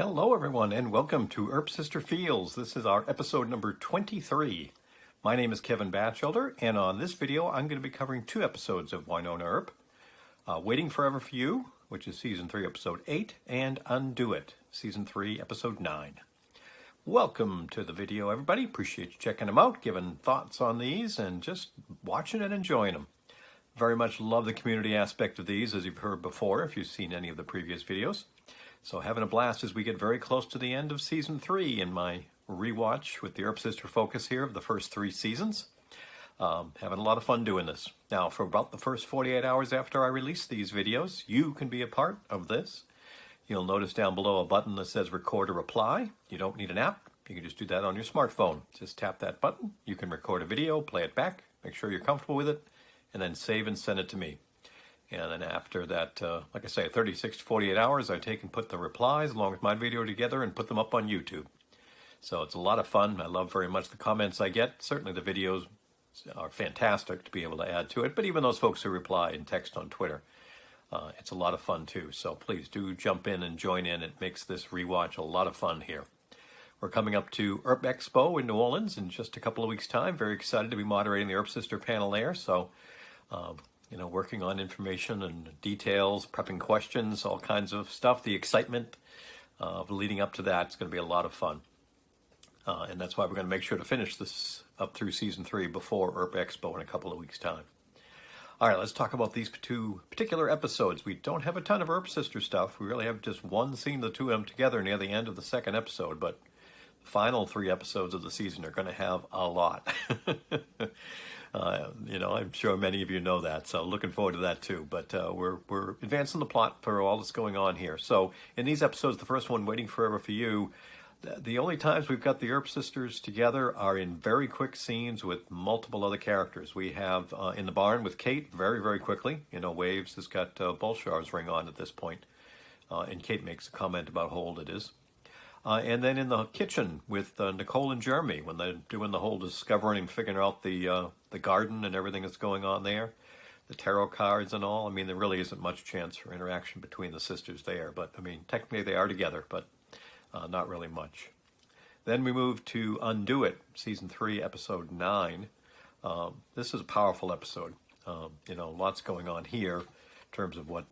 Hello everyone and welcome to Earp Sister Feels. This is our episode number 23. My name is Kevin Batchelder, and on this video I'm going to be covering two episodes of Wynonna Earp. Waiting Forever for You, which is Season 3, Episode 8, and Undo It, Season 3, Episode 9. Welcome to the video, everybody. Appreciate you checking them out, giving thoughts on these, and just watching and enjoying them. Very much love the community aspect of these, as you've heard before, if you've seen any of the previous videos. So having a blast as we get very close to the end of Season 3 in my rewatch with the Earp Sister focus here of the first 3 seasons. Having a lot of fun doing this. Now, for about the first 48 hours after I release these videos, you can be a part of this. You'll notice down below a button that says record a reply. You don't need an app. You can just do that on your smartphone. Just tap that button. You can record a video, play it back, make sure you're comfortable with it, and then save and send it to me. And then after that, like I say, 36 to 48 hours, I take and put the replies along with my video together and put them up on YouTube. So it's a lot of fun. I love very much the comments I get. Certainly the videos are fantastic to be able to add to it. But even those folks who reply and text on Twitter, it's a lot of fun too. So please do jump in and join in. It makes this rewatch a lot of fun here. We're coming up to Earp Expo in New Orleans in just a couple of weeks' time. Very excited to be moderating the Earp Sister panel there. So, working on information and details, prepping questions, all kinds of stuff. The excitement of leading up to that is going to be a lot of fun. And that's why we're going to make sure to finish this up through Season 3 before Earp Expo in a couple of weeks' time. All right, let's talk about these two particular episodes. We don't have a ton of Earp Sister stuff. We really have just one scene, the two of them together near the end of the second episode, but the final 3 episodes of the season are going to have a lot. I'm sure many of you know that, so looking forward to that too. But we're advancing the plot for all that's going on here. So in these episodes, the first one, Waiting Forever for You, the only times we've got the Earp Sisters together are in very quick scenes with multiple other characters. We have in the barn with Kate very, very quickly. Waves has got Bolshar's ring on at this point, and Kate makes a comment about how old it is. And then in the kitchen with Nicole and Jeremy, when they're doing the whole discovering and figuring out the garden and everything that's going on there, the tarot cards and all. I mean, there really isn't much chance for interaction between the sisters there. But, technically they are together, but not really much. Then we move to Undo It, Season 3, Episode 9. This is a powerful episode. Lots going on here in terms of what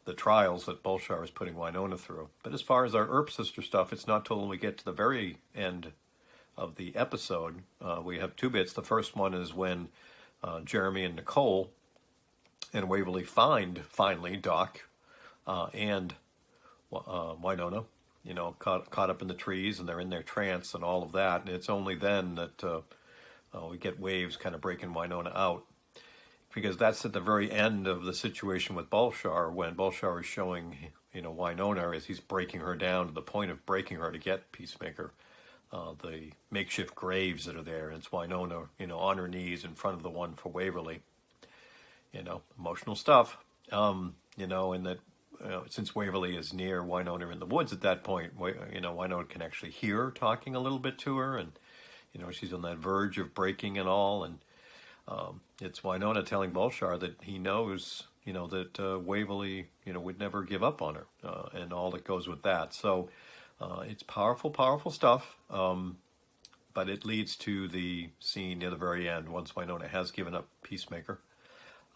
the trials that Bolshar is putting Wynonna through. But as far as our Earp Sister stuff, it's not till we get to the very end of the episode. We have 2 bits. The first one is when Jeremy and Nicole and Waverly find, finally, Doc and Wynonna, caught up in the trees, and they're in their trance and all of that. And it's only then that we get Waves kind of breaking Wynonna out. Because that's at the very end of the situation with Bolshar, when Bolshar is showing, Wynonna as he's breaking her down to the point of breaking her to get Peacemaker, the makeshift graves that are there. And it's Wynonna, on her knees in front of the one for Waverly. Emotional stuff. And that, since Waverly is near Wynonna in the woods at that point, Wynonna can actually hear her talking a little bit to her. And, she's on that verge of breaking and all. And it's Wynonna telling Bolshar that he knows, that Waverly, would never give up on her, and all that goes with that. So it's powerful, powerful stuff, but it leads to the scene near the very end, once Wynonna has given up Peacemaker,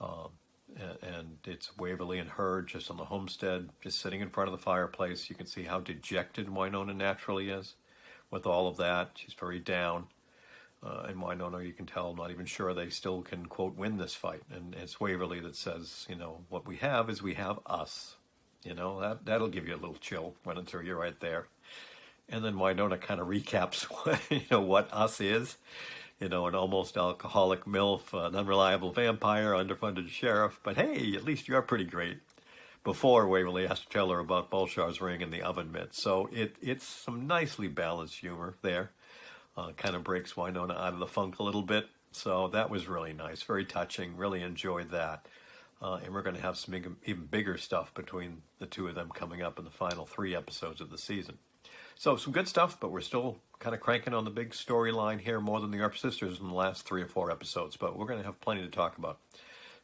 and it's Waverly and her just on the homestead, just sitting in front of the fireplace. You can see how dejected Wynonna naturally is with all of that. She's very down. And Wynonna, you can tell, not even sure they still can, quote, win this fight. And it's Waverly that says, what we have is we have us. That'll give you a little chill running through you right there. And then Wynonna kind of recaps, what us is. An almost alcoholic MILF, an unreliable vampire, underfunded sheriff. But hey, at least you're pretty great. Before Waverly has to tell her about Bolshar's ring and the oven mitts. So it's some nicely balanced humor there. Kind of breaks Wynonna out of the funk a little bit. So that was really nice, very touching, really enjoyed that. And we're going to have some even bigger stuff between the two of them coming up in the final 3 episodes of the season. So some good stuff, but we're still kind of cranking on the big storyline here more than the Earp Sisters in the last 3 or 4 episodes. But we're going to have plenty to talk about.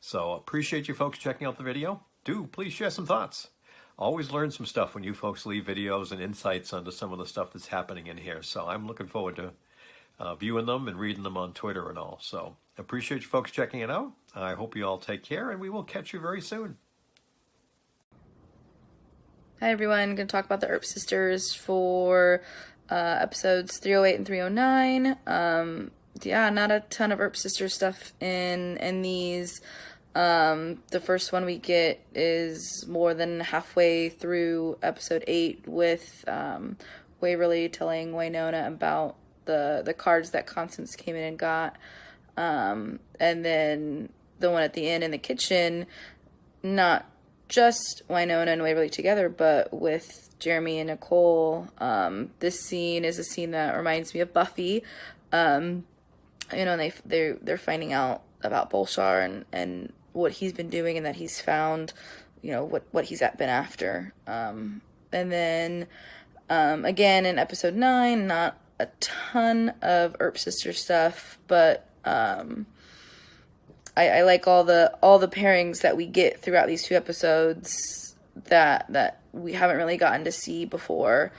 So appreciate you folks checking out the video. Do please share some thoughts. always learn some stuff when you folks leave videos and insights onto some of the stuff that's happening in here. So I'm looking forward to viewing them and reading them on Twitter and all. So appreciate you folks checking it out. I hope you all take care, and we will catch you very soon. Hi everyone, I'm going to talk about the Earp Sisters for episodes 308 and 309. Not a ton of Earp Sisters stuff in these. The first one we get is more than halfway through episode 8 with Waverly telling Wynonna about the cards that Constance came in and got. And then the one at the end in the kitchen, not just Wynonna and Waverly together, but with Jeremy and Nicole. This scene is a scene that reminds me of Buffy. And they're finding out about Bolshar and what he's been doing, and that he's found, what he's been after. And then again in episode 9, not a ton of Earp Sister stuff, but I like all the pairings that we get throughout these 2 episodes that we haven't really gotten to see before,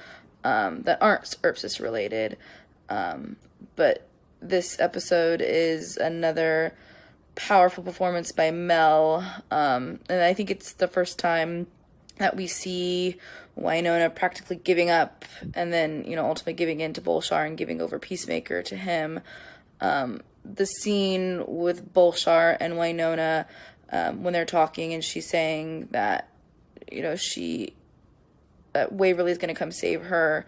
that aren't Earp Sister related. But this episode is another powerful performance by Mel, and I think it's the first time that we see Wynonna practically giving up, and then ultimately giving in to Bolshar and giving over Peacemaker to him. The scene with Bolshar and Wynonna, when they're talking and she's saying that that Waverly's going to come save her,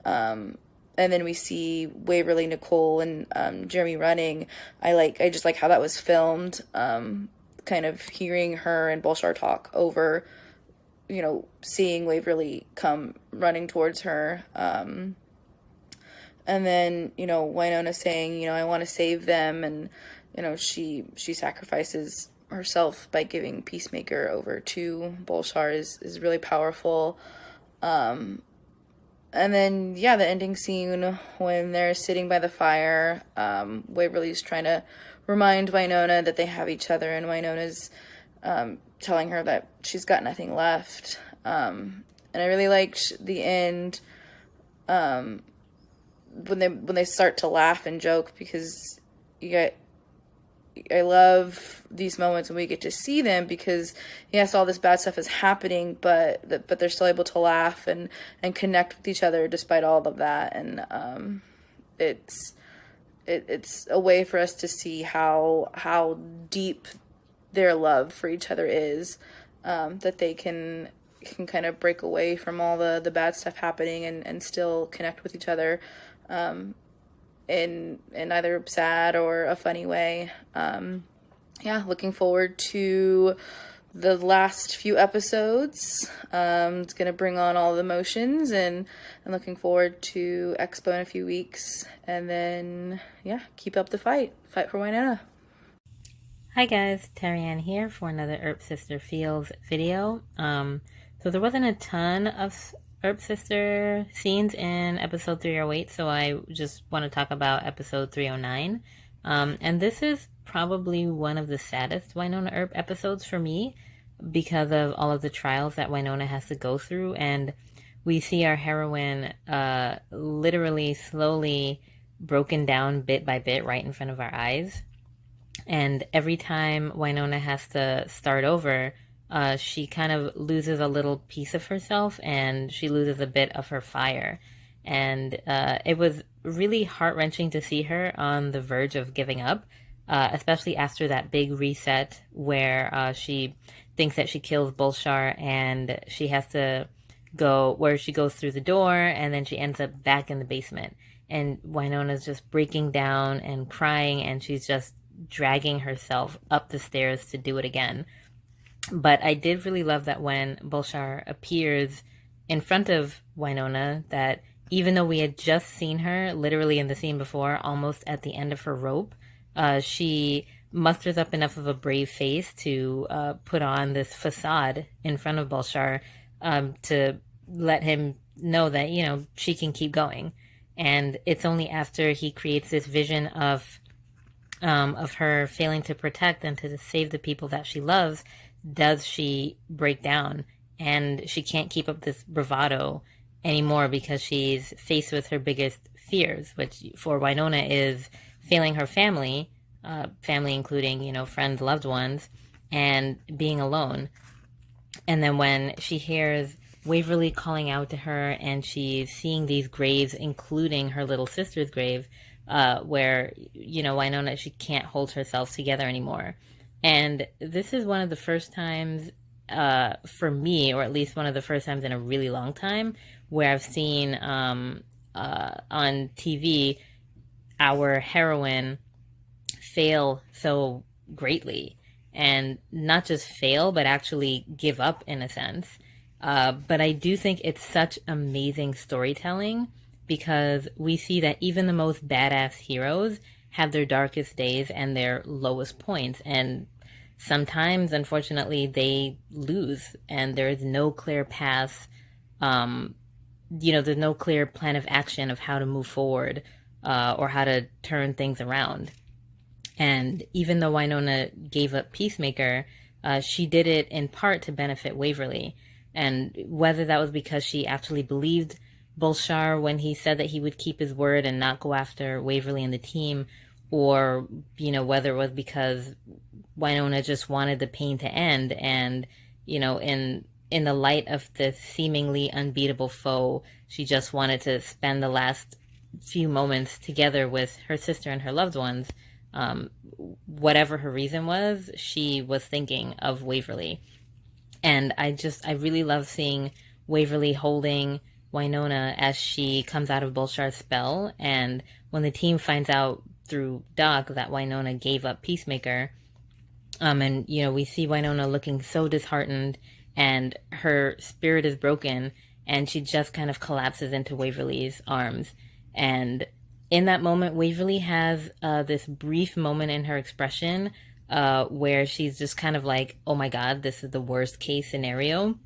and then we see Waverly, Nicole, and Jeremy running. I just like how that was filmed, kind of hearing her and Bolshar talk over, seeing Waverly come running towards her. And then, Wynonna saying, I want to save them. And, she sacrifices herself by giving Peacemaker over to Bolshar is really powerful. And then, the ending scene when they're sitting by the fire, Waverly's trying to remind Wynonna that they have each other, and Wynonna's telling her that she's got nothing left. And I really liked the end, when they start to laugh and joke, because I love these moments when we get to see them, because yes, all this bad stuff is happening, but they're still able to laugh and connect with each other despite all of that. And it's a way for us to see how deep their love for each other is, that they can kind of break away from all the bad stuff happening and still connect with each other, in either sad or a funny way. Looking forward to the last few episodes. It's going to bring on all the emotions, and I'm looking forward to Expo in a few weeks. And then, keep up the fight. Fight for Wynonna. Hi guys, Terry Ann here for another Earp Sister Feels video. So there wasn't a ton of Earp Sister scenes in episode 308, so I just want to talk about episode 309. And this is probably one of the saddest Wynonna Earp episodes for me, because of all of the trials that Wynonna has to go through, and we see our heroine literally slowly broken down bit by bit right in front of our eyes. And every time Wynonna has to start over, she kind of loses a little piece of herself, and she loses a bit of her fire. And it was really heart-wrenching to see her on the verge of giving up, especially after that big reset where she thinks that she kills Bolshar, and she has to go where she goes through the door, and then she ends up back in the basement. And Wynonna's just breaking down and crying, and she's just dragging herself up the stairs to do it again. But I did really love that when Bolshar appears in front of Wynonna, that even though we had just seen her literally in the scene before, almost at the end of her rope, she musters up enough of a brave face to put on this facade in front of Bolshar, to let him know that, she can keep going. And it's only after he creates this vision of her failing to protect and to save the people that she loves, does she break down and she can't keep up this bravado anymore because she's faced with her biggest fears, which for Wynonna is failing her family, family including, friends, loved ones, and being alone. And then when she hears Waverly calling out to her and she's seeing these graves, including her little sister's grave, where, Wynonna, she can't hold herself together anymore. And this is one of the first times, for me, or at least one of the first times in a really long time, where I've seen on TV our heroine fail so greatly. And not just fail, but actually give up in a sense. But I do think it's such amazing storytelling because we see that even the most badass heroes have their darkest days and their lowest points. And sometimes, unfortunately, they lose and there is no clear path. There's no clear plan of action of how to move forward or how to turn things around. And even though Wynonna gave up Peacemaker, she did it in part to benefit Waverly. And whether that was because she actually believed Bulshar when he said that he would keep his word and not go after Waverly and the team, or, whether it was because Wynonna just wanted the pain to end and, in the light of the seemingly unbeatable foe, she just wanted to spend the last few moments together with her sister and her loved ones. Whatever her reason was, she was thinking of Waverly. And I really love seeing Waverly holding Wynonna as she comes out of Bulshar's spell. And when the team finds out through Doc that Wynonna gave up Peacemaker, and, we see Wynonna looking so disheartened and her spirit is broken and she just kind of collapses into Waverly's arms. And in that moment, Waverly has this brief moment in her expression where she's just kind of like, oh my God, this is the worst case scenario.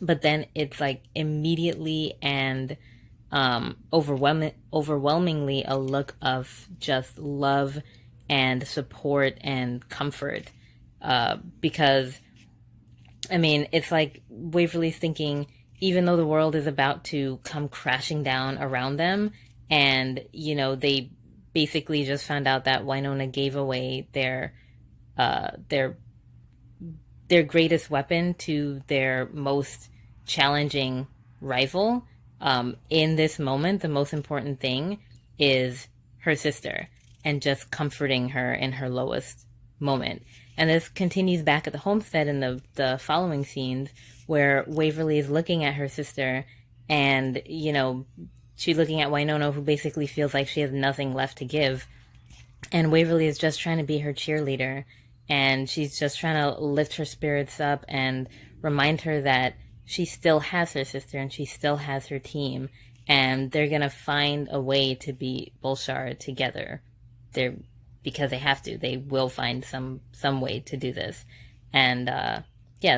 But then it's like immediately and overwhelmingly a look of just love and support and comfort. Because, it's like Waverly's thinking, even though the world is about to come crashing down around them, and, they basically just found out that Wynonna gave away their greatest weapon to their most challenging rival. In this moment, the most important thing is her sister and just comforting her in her lowest moment. And this continues back at the homestead in the following scenes where Waverly is looking at her sister and, she's looking at Wynonna, who basically feels like she has nothing left to give. And Waverly is just trying to be her cheerleader. And she's just trying to lift her spirits up and remind her that she still has her sister and she still has her team. And they're going to find a way to beat Bulshar together. Because they have to. They will find some way to do this. And,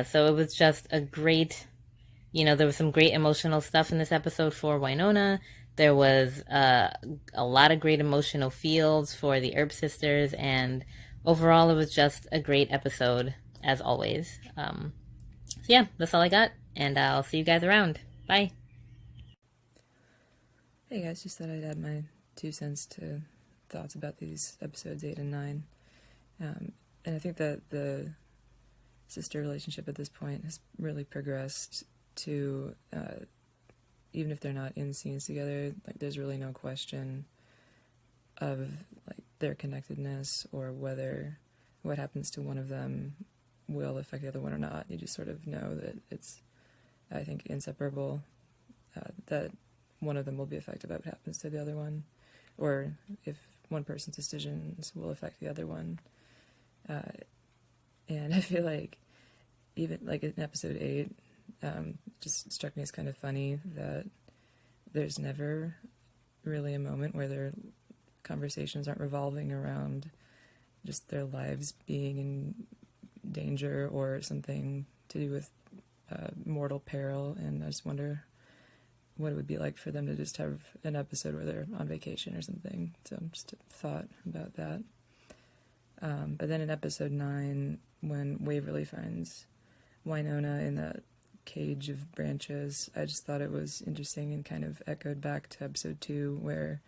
so it was just a great... there was some great emotional stuff in this episode for Wynonna. There was a lot of great emotional feels for the Earp sisters, and overall it was just a great episode, as always. That's all I got, and I'll see you guys around. Bye. Hey guys, just thought I'd add my 2 cents to thoughts about these episodes 8 and 9. And I think that the sister relationship at this point has really progressed to, even if they're not in scenes together, like there's really no question of like their connectedness or whether what happens to one of them will affect the other one or not. You just sort of know that it's, I think, inseparable, that one of them will be affected by what happens to the other one, or if one person's decisions will affect the other one. And I feel like even like in episode 8, just struck me as kind of funny that there's never really a moment where their conversations aren't revolving around just their lives being in danger or something to do with mortal peril. And I just wonder what it would be like for them to just have an episode where they're on vacation or something. So just a thought about that. But then in episode 9, when Waverly finds Wynonna in the cage of branches. I just thought it was interesting and kind of echoed back to episode 2 where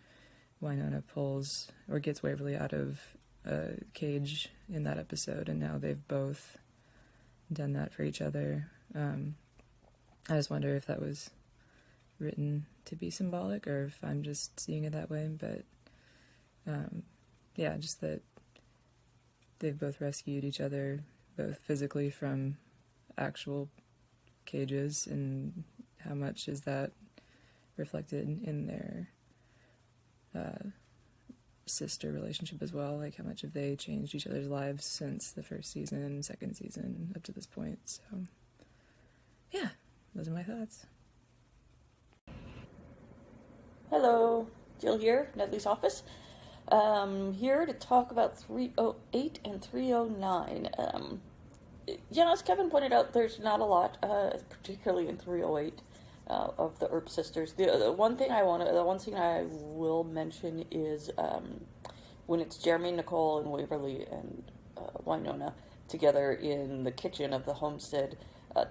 Wynonna pulls or gets Waverly out of a cage in that episode, and now they've both done that for each other. I just wonder if that was written to be symbolic or if I'm just seeing it that way, but yeah, just that they've both rescued each other, both physically from actual cages, and how much is that reflected in their sister relationship as well, like how much have they changed each other's lives since the first season, second season, up to this point. So yeah, those are my thoughts. Hello, Jill here, Nedley's office. Here to talk about 308 and 309. Yeah, as Kevin pointed out, there's not a lot, particularly in 308, of the Earp sisters. The one thing I will mention is when it's Jeremy, Nicole, and Waverly and Wynonna together in the kitchen of the homestead,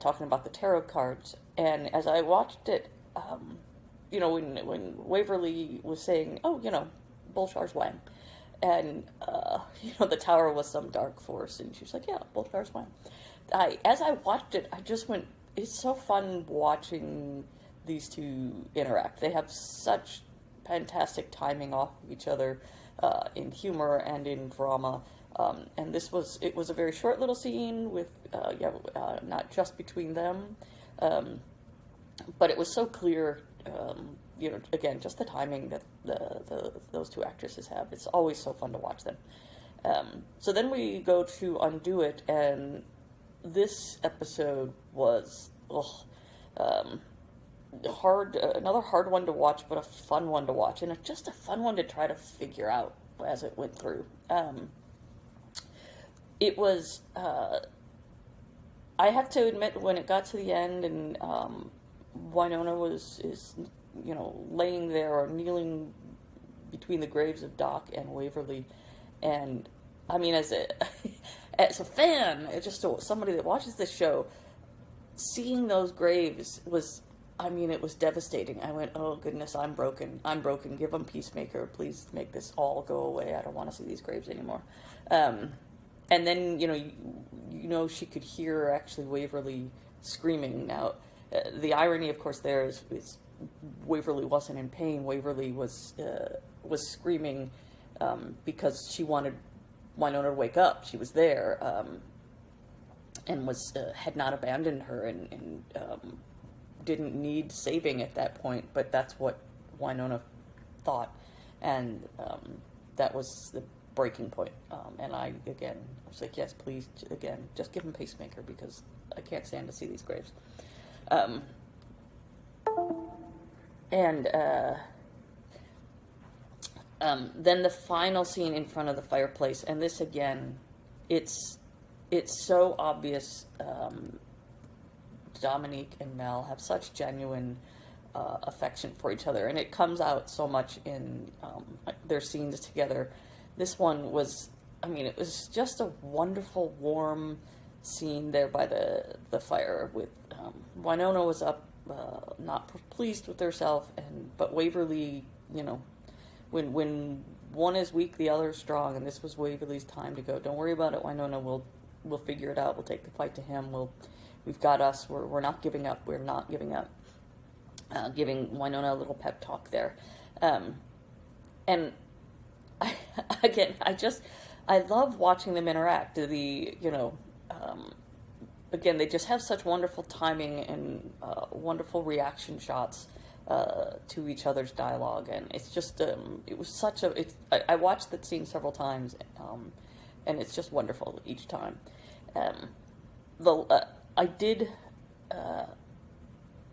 talking about the tarot cards. And as I watched it, when Waverly was saying, Bolshar's Wang, and the tower was some dark force, and she was like, yeah, Bolshar's Wang. As I watched it, I just went, it's so fun watching these two interact. They have such fantastic timing off of each other in humor and in drama. And it was a very short little scene with, not just between them, but it was so clear, again, just the timing that those two actresses have. It's always so fun to watch them. So then we go to Undo It, and this episode was hard, another hard one to watch, but a fun one to watch, and just a fun one to try to figure out as it went through. It was, I have to admit, when it got to the end and Wynonna is laying there or kneeling between the graves of Doc and Waverly, and I mean, as a fan, just somebody that watches this show, seeing those graves was, it was devastating. I went, oh goodness, I'm broken. Give them Peacemaker. Please make this all go away. I don't want to see these graves anymore. And then, she could hear actually Waverly screaming. Now, the irony, of course, there is Waverly wasn't in pain. Waverly was screaming because she wanted Wynonna to wake up. She was there and had not abandoned her and didn't need saving at that point. But that's what Wynonna thought, and that was the breaking point. And I was like, yes, please, again, just give him Pacemaker because I can't stand to see these graves. Then the final scene in front of the fireplace, and this again, it's so obvious. Dominique and Mel have such genuine affection for each other, and it comes out so much in their scenes together. This one was, it was just a wonderful, warm scene there by the fire with Wynonna was up, not pleased with herself, but Waverly, when one is weak, the other is strong, and this was Waverly's time to go. Don't worry about it, Wynonna. We'll figure it out. We'll take the fight to him. We've got us. We're not giving up. We're not giving up. Giving Wynonna a little pep talk there, and I love watching them interact. Again, they just have such wonderful timing and wonderful reaction shots to each other's dialogue, and it's just it was such a. I watched that scene several times, and it's just wonderful each time. I did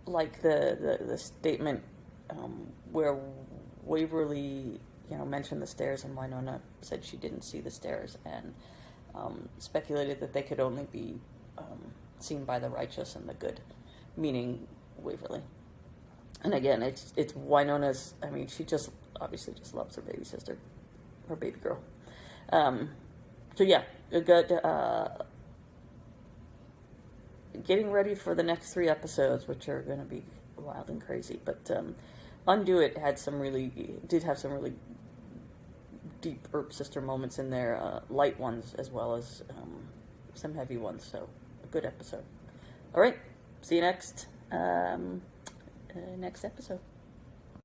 like the statement where Waverly mentioned the stairs, and Wynonna said she didn't see the stairs, and speculated that they could only be seen by the righteous and the good, meaning Waverly. And again, it's Wynonna's. She just obviously just loves her baby sister, her baby girl. So yeah, a good. getting ready for the next 3 episodes, which are going to be wild and crazy. But Undo It did have some really deep Earp Sister moments in there, light ones as well as some heavy ones. So a good episode. All right, see you next episode.